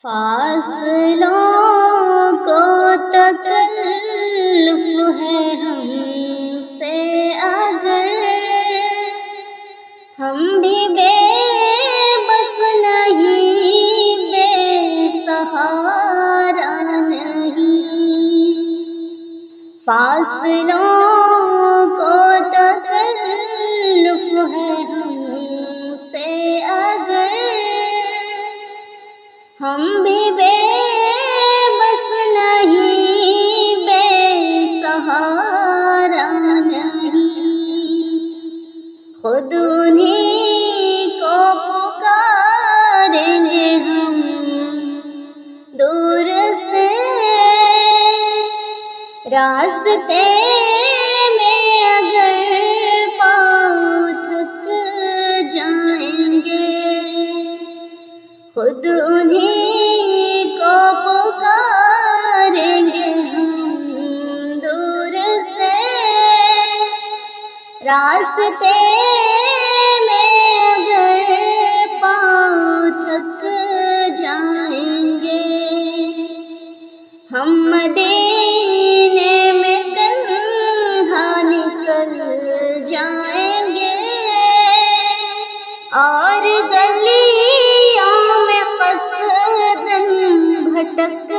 فاصلوں کو تکلف ہے ہم سے اگر، ہم بھی بے بس نہیں، بے سہارا نہیں۔ فاصلوں کو تکلف ہے ہم سے اگر، ہم بھی بے بس نہیں، بے سہارا نہیں۔ خود انہیں کو پکاریں گے ہم دور سے، راستے میں اگر پاؤں تھک جائیں گے، خود انہیں کو پکاریں گے ہم دور سے، راستے میں اگر پاؤں تھک جائیں گے۔ ہم مدینے میں تنہا نکل جائیں گے، اور گلیوں میں قصداً بھٹک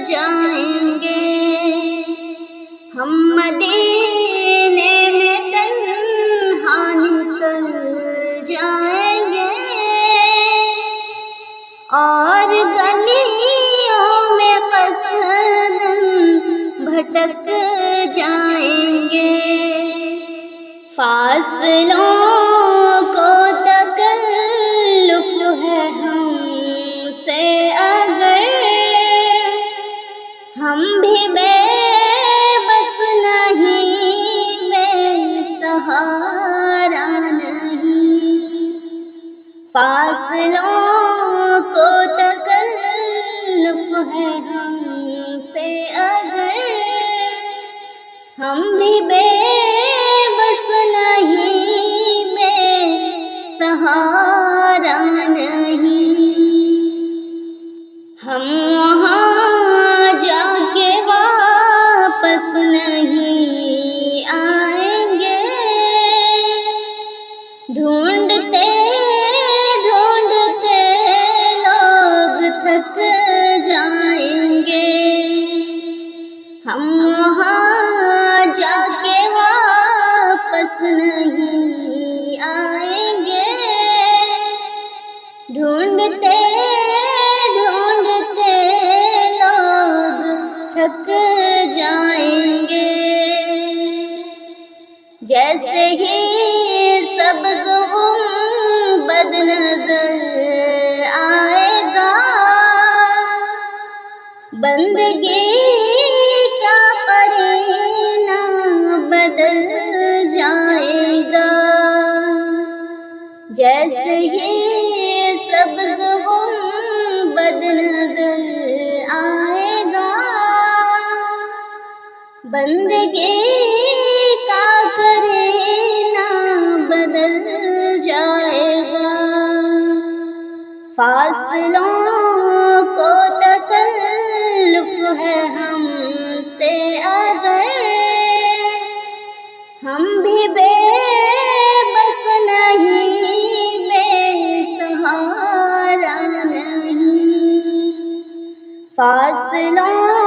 جائیں گے۔ ہم مدینے میں تنہا نکل جائیں گے، اور گلیوں میں قصداً بھٹک جائیں گے۔ فاصلوں کو تکلف ہے ہم سے اگر، ہم بھی بے بس نہیں، بے سہارا نہیں۔ فاصلوں کو تکلف ہے ہم سے اگر، ہم بھی بے بس نہیں، بے سہارا نہیں۔ ہم وہاں جا کے واپس نہیں آئیں گے، ڈھونڈتے ڈھونڈتے لوگ تھک جائیں گے۔ ہم وہاں جا کے واپس نہیں آئیں گے، ڈھونڈتے ڈھونڈتے لوگ تھک جائیں گے۔ جیسے ہی سبز گنبد نظر آئے گا، بندگی کا قرینہ بدل جائے گا۔ جیسے ہی سبز گنبد نظر آئے گا، بندگی کا قرینہ بدل جائے گا۔ فاصلوں کو تکلف ہے ہم سے اگر، ہم بھی بے بس نہیں، بے سہارا نہیں۔ فاصلوں